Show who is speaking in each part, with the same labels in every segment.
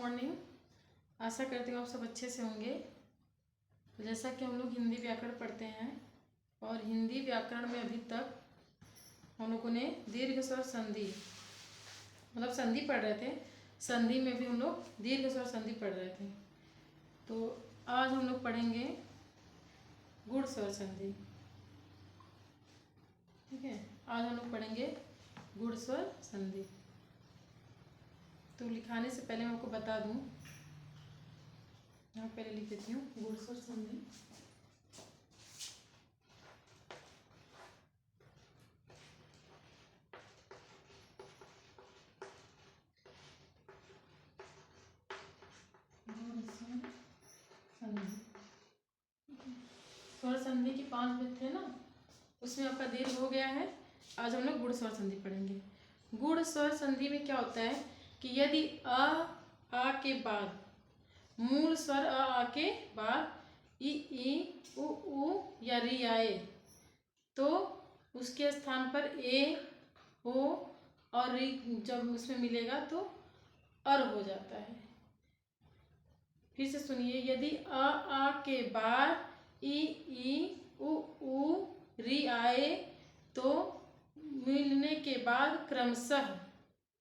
Speaker 1: Morning. आशा करती हूँ आप सब अच्छे से होंगे। तो जैसा कि हम लोग हिंदी व्याकरण पढ़ते हैं और हिंदी व्याकरण में अभी तक हम लोगों ने दीर्घ स्वर संधि मतलब संधि पढ़ रहे थे। संधि में भी हम लोग दीर्घ स्वर संधि पढ़ रहे थे। तो आज हम लोग पढ़ेंगे गुण स्वर संधि। ठीक है, आज हम लोग पढ़ेंगे गुण स्वर संधि। तो लिखाने से पहले मैं आपको बता दूं, यहाँ पहले लिख देती हूँ गुण स्वर संधि। स्वर संधि की 5 विध थे ना, उसमें आपका दीर्घ हो गया है। आज हम लोग गुण स्वर संधि पढ़ेंगे। गुण स्वर संधि में क्या होता है कि यदि आ के बाद मूल स्वर आ के बाद ई उ या री आए तो उसके स्थान पर ए ओ और री जब उसमें मिलेगा तो अर हो जाता है। फिर से सुनिए, यदि आ के बाद ई उ री आए तो मिलने के बाद क्रमशः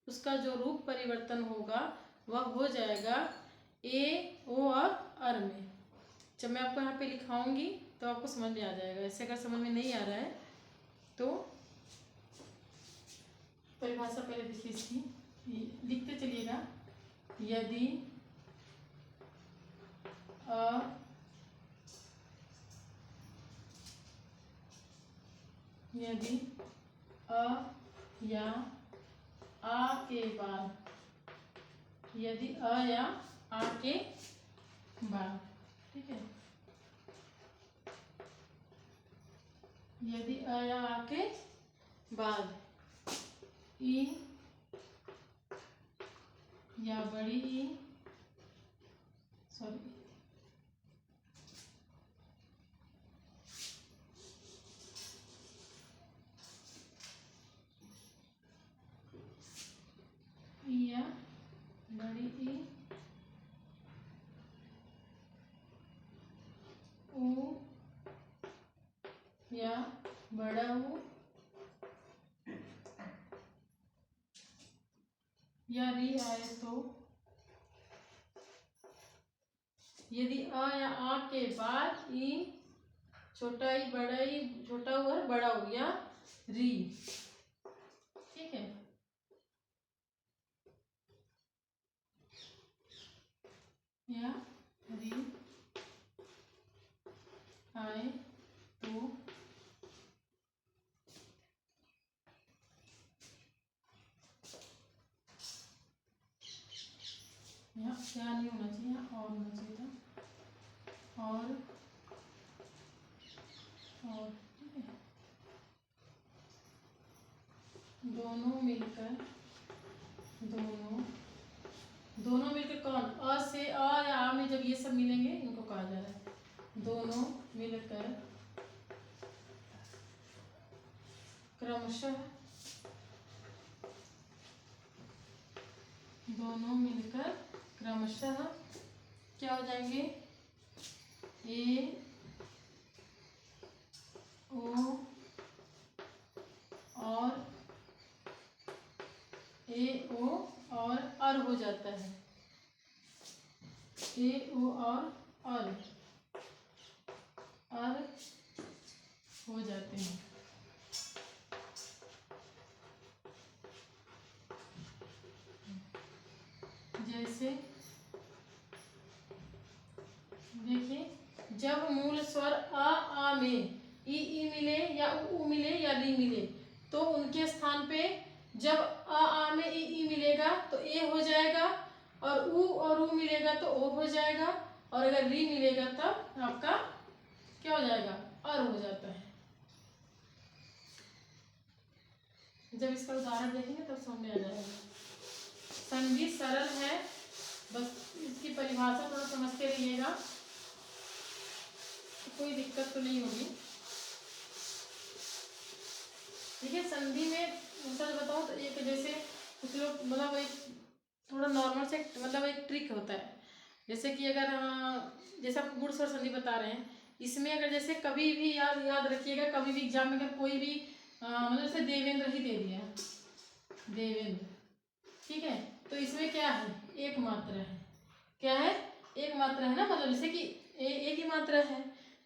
Speaker 1: उसका जो रूप परिवर्तन होगा वह हो जाएगा ए ओ और अर में। जब मैं आपको यहाँ पे लिखाऊंगी तो आपको समझ में आ जाएगा। ऐसे अगर समझ में नहीं आ रहा है तो परिभाषा पहले देखिए इसकी, लिखते चलिएगा। यदि अ या आ के बाद, यदि अ या आ के बाद, ठीक है, यदि अ या आ के बाद ई या बड़ी ई सॉरी या बड़ी ई ऊ या बड़ा ऊ या री आए तो यदि अ या आ के बाद ई छोटा ई बड़ा ई छोटा ऊ और बड़ा ऊ या री, ठीक है, या री आए तो यहाँ क्या नहीं होना चाहिए, और होना चाहिए था, और ठीक है, दोनों मिलकर कौन अ से अ या आ में जब ये सब मिलेंगे इनको कहा जा रहा है दोनों मिलकर क्रमशः, दोनों मिलकर क्रमशः क्या हो जाएंगे, ए ओ और ए ओ और अर हो जाता है, ए ओ और अर हो जाते हैं। जैसे देखिए, जब मूल स्वर आ में ई मिले या उ मिले या री मिले तो उनके स्थान पे जब आ में ई मिलेगा तो ए हो जाएगा, और उ मिलेगा तो ओ हो जाएगा, और अगर री मिलेगा तब आपका क्या हो जाएगा, अर हो जाता है। जब इसका उदाहरण देखेंगे तब समझ में आ जाएगा। संधि सरल है, बस इसकी परिभाषा थोड़ा समझते रहिएगा तो कोई दिक्कत तो नहीं होगी। ठीक है, संधि में सच बताऊं तो एक जैसे कुछ लोग मतलब एक थोड़ा नॉर्मल से मतलब एक ट्रिक होता है। जैसे कि अगर जैसे आपको गुण स्वर संधि बता रहे हैं, इसमें अगर जैसे कभी भी याद याद रखिएगा, कभी भी एग्जाम में अगर कोई भी मतलब जैसे देवेंद्र ही दे दिया, देवेंद्र, ठीक है, तो इसमें क्या है, एक मात्रा है। क्या है, एक मात्रा है ना, मतलब जैसे कि एक ही मात्रा है,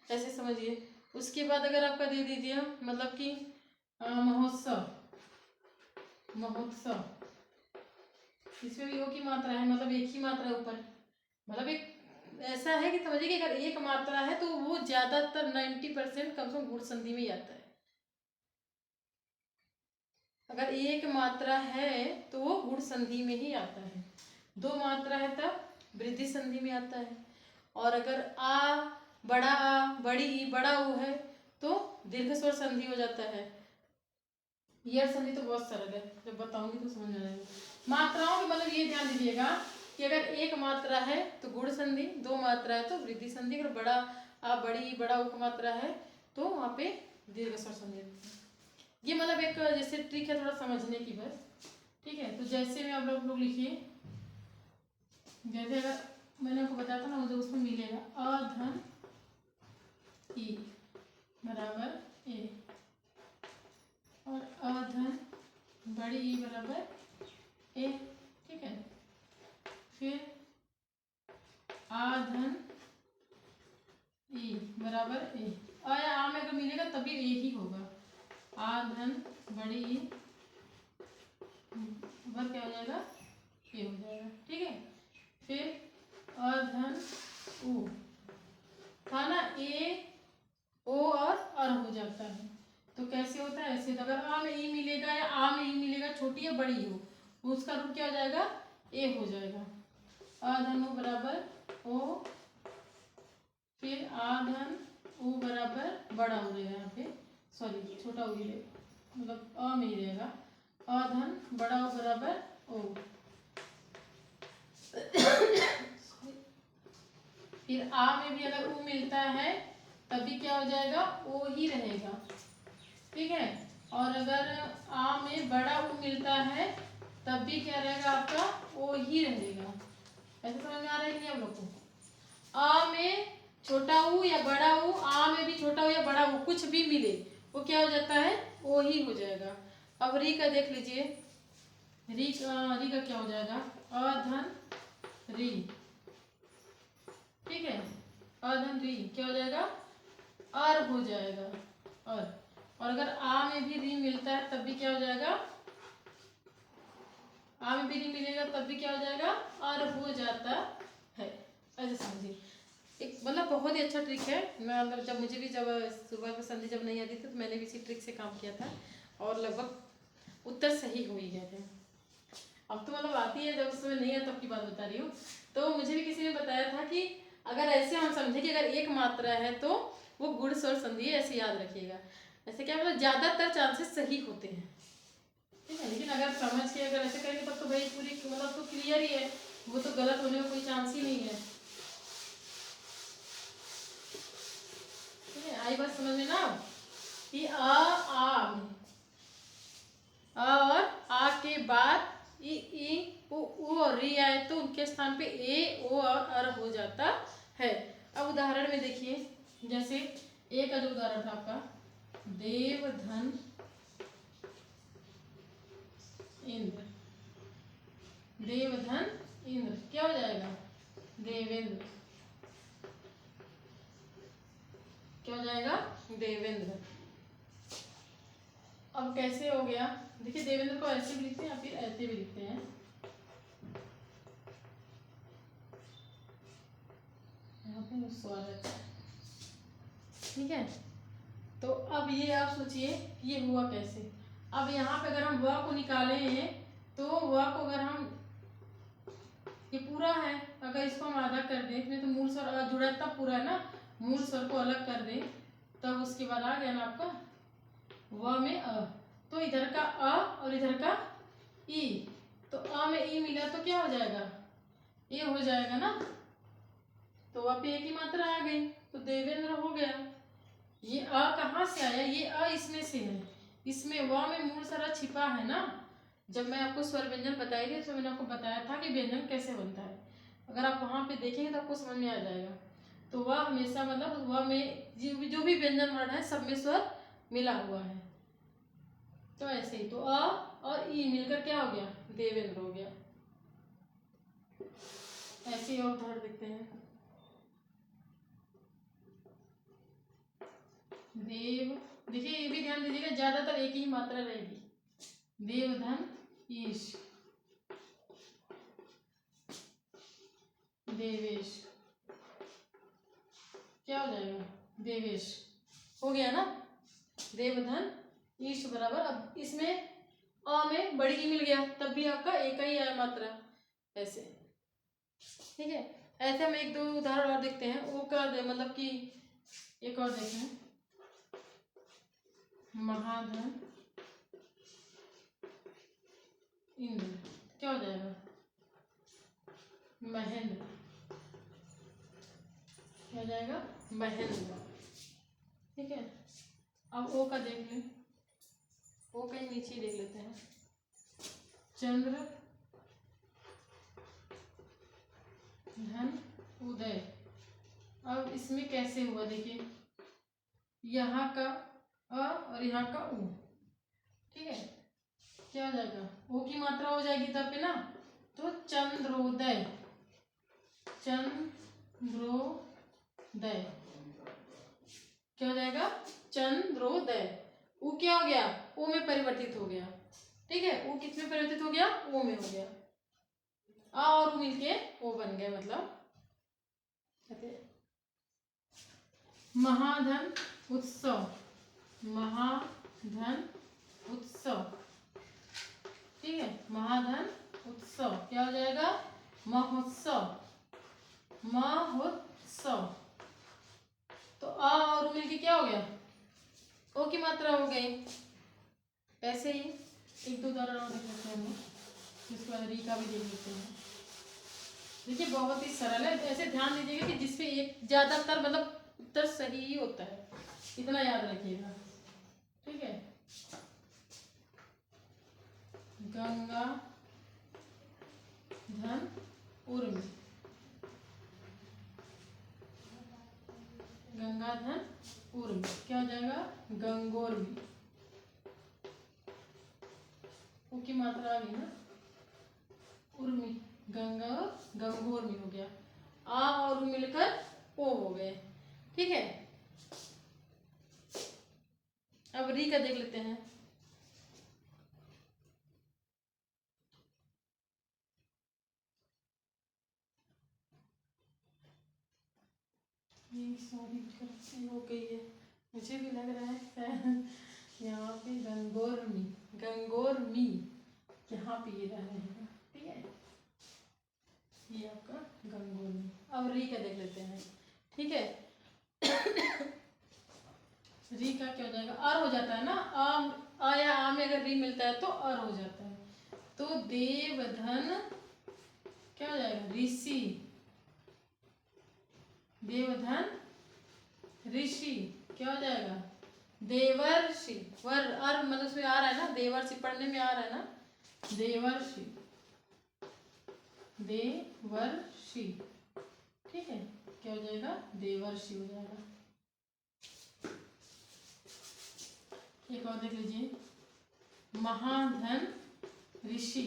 Speaker 1: ऐसे समझिए। उसके बाद अगर आपका दे दीजिए मतलब कि महोत्सव, महोत्सव, इसमें भी की मात्रा है, मतलब एक ही मात्रा ऊपर, मतलब एक ऐसा है कि समझिए कि अगर एक मात्रा है तो वो ज्यादातर 90% कम से कम गुण संधि में ही आता है। अगर एक मात्रा है तो वो गुण संधि में ही आता है। दो मात्रा है तब वृद्धि संधि में आता है। और अगर बड़ा बड़ी ई बड़ा ऊ है तो दीर्घ स्वर संधि हो जाता है। यह संधि तो बहुत सरल है, जब बताऊंगी तो समझ आ जाएगा। मात्राओं के मतलब ये ध्यान दीजिएगा कि अगर एक मात्रा है तो गुण संधि, दो मात्रा है तो वृद्धि संधि, अगर बड़ा बड़ी बड़ा उप मात्रा है तो वहाँ पे दीर्घ स्वर संधि। ये मतलब एक जैसे ट्रिक है थोड़ा समझने की बस, ठीक है। तो जैसे में आप लोग लिखिए, जैसे अगर मैंने आपको बताया था ना, मुझे उसमें मिलेगा अधन ई बराबर ए और अधन बड़ी ई बराबर ए, ठीक है। फिर आधन ई बराबर ए, या आ में अगर मिलेगा तभी ए ही होगा। आधन बड़ी ई ऊपर क्या हो जाएगा, ए हो जाएगा, ठीक है। फिर अधन उ था ना, ए ओ और अर हो जाता है, तो कैसे होता है ऐसे। तो अगर आ में ई मिलेगा या आ में ई मिलेगा, छोटी या बड़ी हो, उसका रूप क्या हो जाएगा, ए हो जाएगा। आधन उ बराबर ओ, फिर आधन उ बराबर बड़ा हो जाएगा, यहाँ पे सॉरी छोटा हो गया, मतलब अ में ही रहेगा। आधन बड़ा ओ बराबर ओ, फिर आ में भी अगर उ मिलता है तब भी क्या हो जाएगा, ओ ही रहेगा, ठीक है। और अगर आ में बड़ा उ मिलता है तब भी क्या रहेगा आपका, ओ ही रहेगा। ऐसे समझ में आ रहा है कि नहीं आप लोग को। आ में छोटा उ या बड़ा उ, आ में भी छोटा उ या बड़ा उ कुछ भी मिले वो क्या हो जाता है, ओ ही हो जाएगा। अब री का देख लीजिए, री का क्या हो जाएगा, अधन री, ठीक है। अधन री क्या हो जाएगा, अर हो जाएगा, अर। और अगर आ में भी री मिलता है तब भी क्या हो जाएगा, आ में भी री मिलेगा तब भी क्या हो जाएगा, अर हो जाता है। ऐसे समझिए, एक मतलब बहुत ही अच्छा ट्रिक है। मैं मतलब जब मुझे भी जब सुबह में संधि जब नहीं आती थी तो मैंने भी इसी ट्रिक से काम किया था और लगभग उत्तर सही हो ही गए थे। अब तो मतलब आती है, जब उसमें नहीं है तब की बात बता रही हूँ। तो मुझे भी किसी ने बताया था कि अगर ऐसे हम समझे कि अगर एक मात्रा है तो वो गुण स्वर संधि है, ऐसे याद रखिएगा। ऐसे क्या मतलब ज्यादातर चांसेस सही होते हैं, ठीक है। लेकिन अगर समझ के अगर ऐसे करेंगे तब तो भाई पूरी मतलब तो क्लियर ही है, वो तो गलत होने का कोई चांस ही नहीं है, ठीक है। आई बात समझ में ना कि आ और आ के बाद ई उ और री आए तो उनके स्थान पे ए ओ और अर हो जाता है। अब उदाहरण में देखिए, जैसे ए का जो उदाहरण था आपका, देवधन इंद्र, देवधन इंद्र क्या हो जाएगा, देवेंद्र, क्या हो जाएगा, देवेंद्र। अब कैसे हो गया, देखिए देवेंद्र को ऐसे भी लिखते हैं या फिर ऐसे भी लिखते हैं, यहाँ पे स्वागत है, ठीक है। तो अब ये आप सोचिए ये हुआ कैसे। अब यहाँ पे अगर हम व को निकाले हैं तो व को अगर हम, ये पूरा है, अगर इसको हम आधा कर दें, इसमें तो मूल स्वर जुड़ा तब पूरा है ना, मूल स्वर को अलग कर दें तब उसके बाद आ गया ना आपका व में अ, तो इधर का अ और इधर का ई, तो अ में ई मिला तो क्या हो जाएगा, ये हो जाएगा ना, तो वहाँ पे एक ही मात्रा आ गई तो देवेंद्र हो गया। ये अ कहाँ से आया, ये अ इसमें से है, इसमें व में मूल सारा छिपा है ना, जब मैं आपको स्वर व्यंजन बताई थी तो मैंने आपको बताया था कि व्यंजन कैसे बनता है। अगर आप वहाँ पे देखेंगे तो आपको समझ में आ जाएगा। तो वह हमेशा मतलब वह में जो भी व्यंजन वर्ण है सब में स्वर मिला हुआ है। तो ऐसे ही तो अ और ई मिलकर क्या हो गया, देवेंद्र हो गया। ऐसे ही और उदाहरण देखते हैं। देव, देखिए ये भी ध्यान दीजिएगा, ज्यादातर एक ही मात्रा रहेगी। देवधन ईश, देवेश, क्या हो जाएगा, देवेश हो गया ना। देवधन ईश बराबर, अब इसमें अ में बड़ी ई मिल गया, तब भी आपका एक ही आया मात्रा, ऐसे। ठीक है, ऐसे हम एक दो उदाहरण और देखते हैं। वो का मतलब कि एक और देखें, महाधन इंद्र, क्या हो जाएगा, महेंद्र, क्या हो जाएगा, महेंद्र। ठीक है, अब ओ का देख लें, ओ कहीं नीचे ही देख लेते हैं। चंद्र धन उदय। अब इसमें कैसे हुआ देखिए, यहाँ का अ और यहाँ का उ। ठीक है, क्या हो जाएगा, ओ की मात्रा हो जाएगी तब पे ना, तो चंद्रोदय, चंद्रोदय, क्या हो जाएगा, चंद्रोदय। उ क्या हो गया, ओ में परिवर्तित हो गया। ठीक है, उ किस में परिवर्तित हो गया, ओ में हो गया। आ और उ मिलके ओ बन गया, मतलब महाधन उत्सव, महाधन उत्सव। ठीक है, महाधन उत्सव क्या हो जाएगा, महोत्सव, महोत्सव। तो आ और उ मिलके क्या हो गया, ओ की मात्रा हो गई। ऐसे ही एक दो उदाहरण और देख लेते हैं, जिसके बाद री का भी देख लेते हैं। देखिए बहुत ही सरल है, ऐसे ध्यान दीजिएगा कि जिसपे एक ज्यादातर मतलब उत्तर सही ही होता है, इतना याद रखिएगा। ठीक है, गंगा धन उर्मी, गंगा धन उर्मी, क्या हो जाएगा, गंगोर्मी। उ की मात्रा आ गई ना, उर्मी, गंगा गंगोर्मी हो गया। आ और उ मिलकर ओ हो गए। ठीक है, अब री का देख लेते हैं। ये सॉरी गलती हो गई है, मुझे भी लग रहा है यहाँ पे गंगोर्मी, गंगोर्मी यहाँ पे ये रहेगा। ठीक है, ये आपका गंगोर्मी। अब री का देख लेते हैं। ठीक है, री का क्या हो जाएगा, अर हो जाता है ना, आ या आ में अगर री मिलता है तो अर हो जाता है। तो देवधन क्या हो जाएगा, ऋषि, देवधन ऋषि, क्या हो जाएगा, देवर्षि। वर अर मतलब उसमें आ रहा है ना, देवर्षि पढ़ने में आ रहा है ना, देवर्षि, देवर्षि। ठीक है, क्या हो जाएगा, देवर्षि हो जाएगा। एक और देख लीजिए, महाधन ऋषि।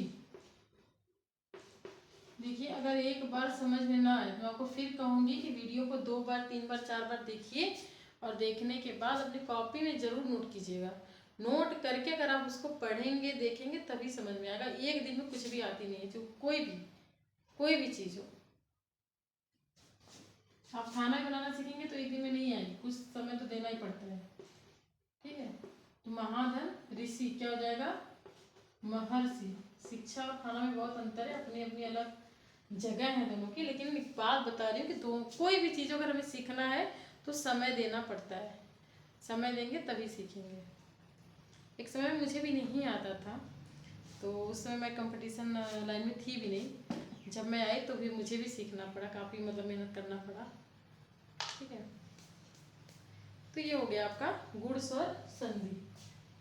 Speaker 1: देखिए अगर एक बार समझ में ना आए तो आपको फिर कहूंगी कि वीडियो को 2 बार 3 बार 4 बार देखिए, और देखने के बाद अपनी कॉपी में जरूर नोट कीजिएगा। नोट करके अगर आप उसको पढ़ेंगे देखेंगे तभी समझ में आएगा। एक दिन में कुछ भी आती नहीं है, जो कोई भी चीज़ हो। आप खाना ही बनाना सीखेंगे तो एक दिन में नहीं आएगी, कुछ समय तो देना ही पड़ता है। ठीक है, तो महाधन ऋषि क्या हो जाएगा, महर्षि। शिक्षा और खाना में बहुत अंतर है, अपनी अपनी अलग जगह है दोनों की, लेकिन एक बात बता रही हूँ कि दो कोई भी चीज़ अगर हमें सीखना है तो समय देना पड़ता है, समय देंगे तभी सीखेंगे। एक समय में मुझे भी नहीं आता था, तो उस समय मैं कंपटीशन लाइन में थी भी नहीं। जब मैं आई तो भी मुझे भी सीखना पड़ा, काफ़ी मतलब मेहनत करना पड़ा। ठीक है, तो ये हो गया आपका गुण स्वर संधि।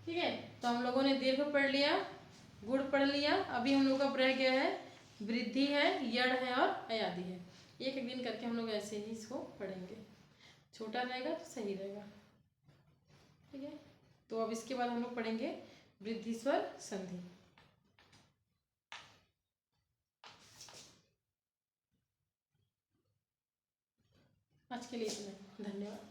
Speaker 1: ठीक है, तो हम लोगों ने दीर्घ पढ़ लिया, गुड़ पढ़ लिया। अभी हम लोग का रह गया है वृद्धि है, यड़ है और अयादि है। एक एक दिन करके हम लोग ऐसे ही इसको पढ़ेंगे, छोटा रहेगा तो सही रहेगा। ठीक है, तो अब इसके बाद हम लोग पढ़ेंगे वृद्धि स्वर संधि। आज के लिए इतना ही, धन्यवाद।